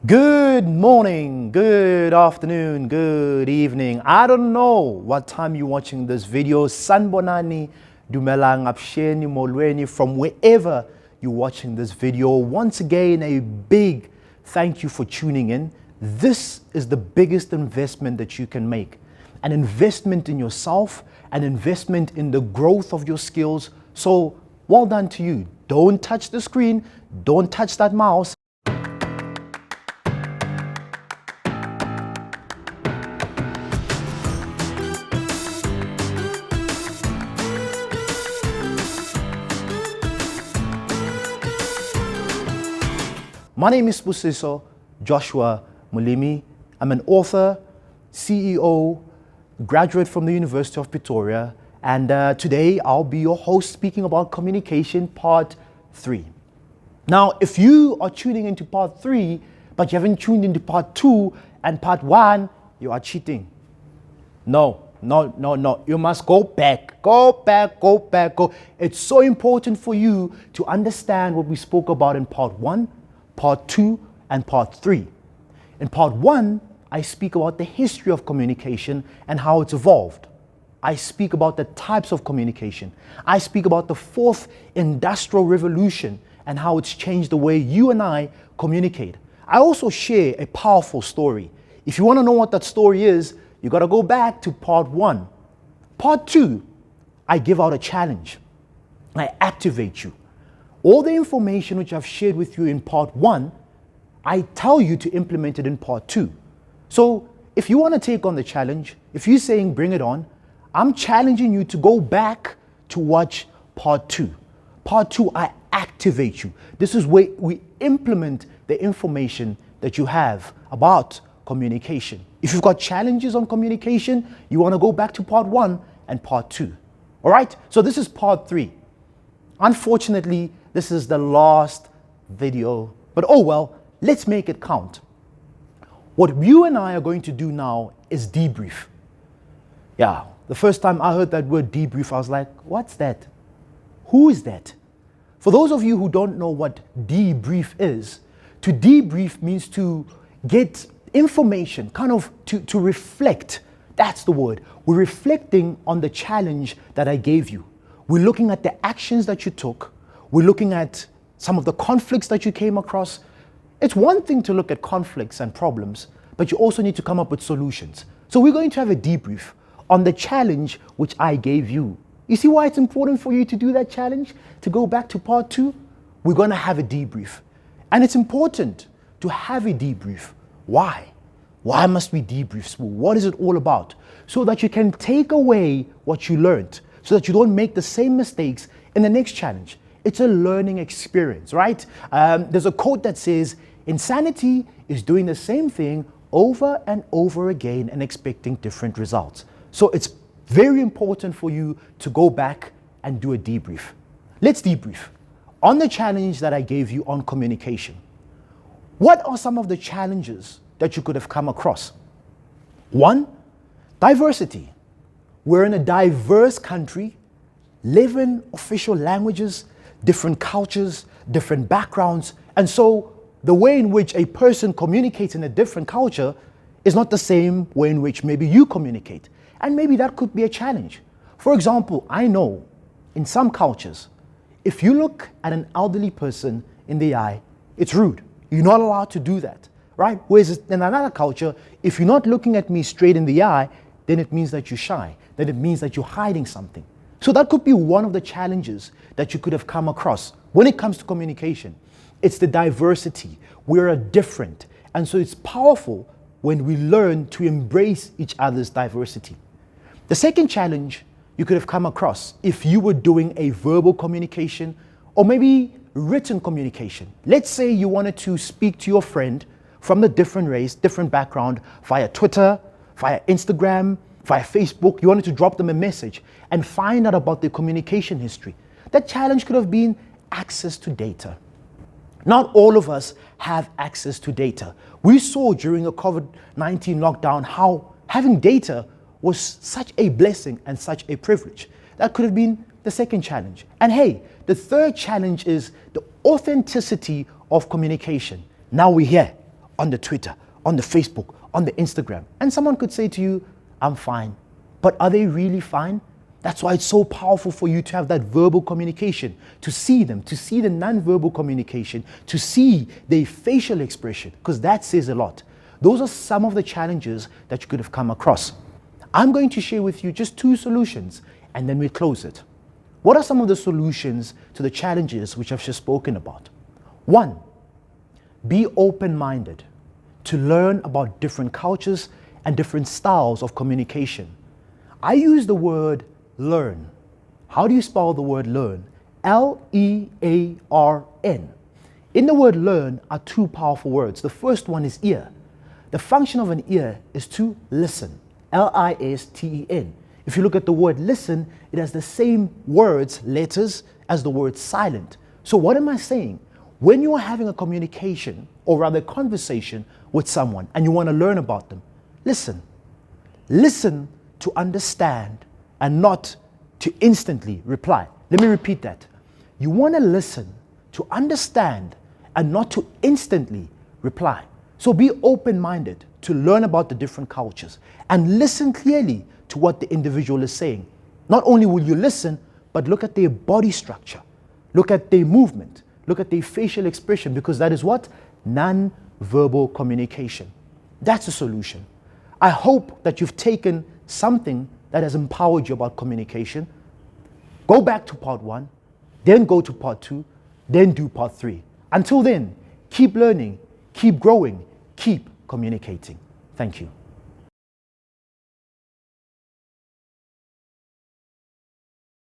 Good morning, good afternoon, good evening. I don't know what time you're watching this video. Sanbonani, Dumelang, Apsheni, Molweni, from wherever you're watching this video. Once again, a big thank you for tuning in. This is the biggest investment that you can make. An investment in yourself, an investment in the growth of your skills. So well done to you. Don't touch the screen. Don't touch that mouse. My name is Busiso Joshua Mulimi. I'm an author, CEO, graduate from the University of Pretoria, and today I'll be your host speaking about communication part 3. Now, if you are tuning into part 3, but you haven't tuned into part 2 and part 1, you are cheating. No. You must go back. It's so important for you to understand what we spoke about in part 1, part 2, and part 3. In part 1, I speak about the history of communication and how it's evolved. I speak about the types of communication. I speak about the 4th industrial revolution and how it's changed the way you and I communicate. I also share a powerful story. If you want to know what that story is, you got to go back to part 1. Part 2, I give out a challenge. I activate you. All the information which I've shared with you in part 1, I tell you to implement it in part 2. So if you want to take on the challenge, if you're saying bring it on, I'm challenging you to go back to watch part 2. Part 2, I activate you. This is where we implement the information that you have about communication. If you've got challenges on communication, you want to go back to part 1 and part 2. All right? So this is part 3. Unfortunately, this is the last video, but oh well, let's make it count. What you and I are going to do now is debrief. Yeah, the first time I heard that word debrief, I was like, what's that? Who is that? For those of you who don't know what debrief is, to debrief means to get information, kind of to reflect. That's the word. We're reflecting on the challenge that I gave you. We're looking at the actions that you took. We're looking at some of the conflicts that you came across. It's one thing to look at conflicts and problems, but you also need to come up with solutions. So we're going to have a debrief on the challenge which I gave you. You see why it's important for you to do that challenge? To go back to part 2? We're going to have a debrief. And it's important to have a debrief. Why? Why must we debrief school? What is it all about? So that you can take away what you learned, so that you don't make the same mistakes in the next challenge. It's a learning experience, right? There's a quote that says, insanity is doing the same thing over and over again and expecting different results. So it's very important for you to go back and do a debrief. Let's debrief on the challenge that I gave you on communication. What are some of the challenges that you could have come across? 1, diversity. We're in a diverse country, 11 official languages, different cultures, different backgrounds. And so the way in which a person communicates in a different culture is not the same way in which maybe you communicate. And maybe that could be a challenge. For example, I know in some cultures, if you look at an elderly person in the eye, it's rude. You're not allowed to do that, right? Whereas in another culture, if you're not looking at me straight in the eye, then it means that you're shy, then it means that you're hiding something. So that could be one of the challenges that you could have come across when it comes to communication. It's the diversity. We're different. And so it's powerful when we learn to embrace each other's diversity. The second challenge you could have come across if you were doing a verbal communication or maybe written communication. Let's say you wanted to speak to your friend from a different race, different background, via Twitter, via Instagram, via Facebook. You wanted to drop them a message and find out about their communication history. That challenge could have been access to data. Not all of us have access to data. We saw during the COVID-19 lockdown how having data was such a blessing and such a privilege. That could have been the second challenge. And hey, the third challenge is the authenticity of communication. Now we're here. on the Twitter, on the Facebook, on the Instagram. And someone could say to you, I'm fine. But are they really fine? That's why it's so powerful for you to have that verbal communication, to see them, to see the non-verbal communication, to see their facial expression, because that says a lot. Those are some of the challenges that you could have come across. I'm going to share with you just 2 solutions, and then we close it. What are some of the solutions to the challenges which I've just spoken about? 1, be open-minded to learn about different cultures and different styles of communication. I use the word learn. How do you spell the word learn? L-E-A-R-N. In the word learn are 2 powerful words. The first one is ear. The function of an ear is to listen. L-I-S-T-E-N. If you look at the word listen, it has the same words, letters, as the word silent. So what am I saying? When you are having a communication, or rather a conversation with someone, and you want to learn about them, listen. Listen to understand and not to instantly reply. Let me repeat that. You want to listen to understand and not to instantly reply. So be open-minded to learn about the different cultures and listen clearly to what the individual is saying. Not only will you listen, but look at their body structure, look at their movement, look at their facial expression, because that is what? Non-verbal communication. That's a solution. I hope that you've taken something that has empowered you about communication. Go back to part 1, then go to part 2, then do part 3. Until then, keep learning, keep growing, keep communicating. Thank you.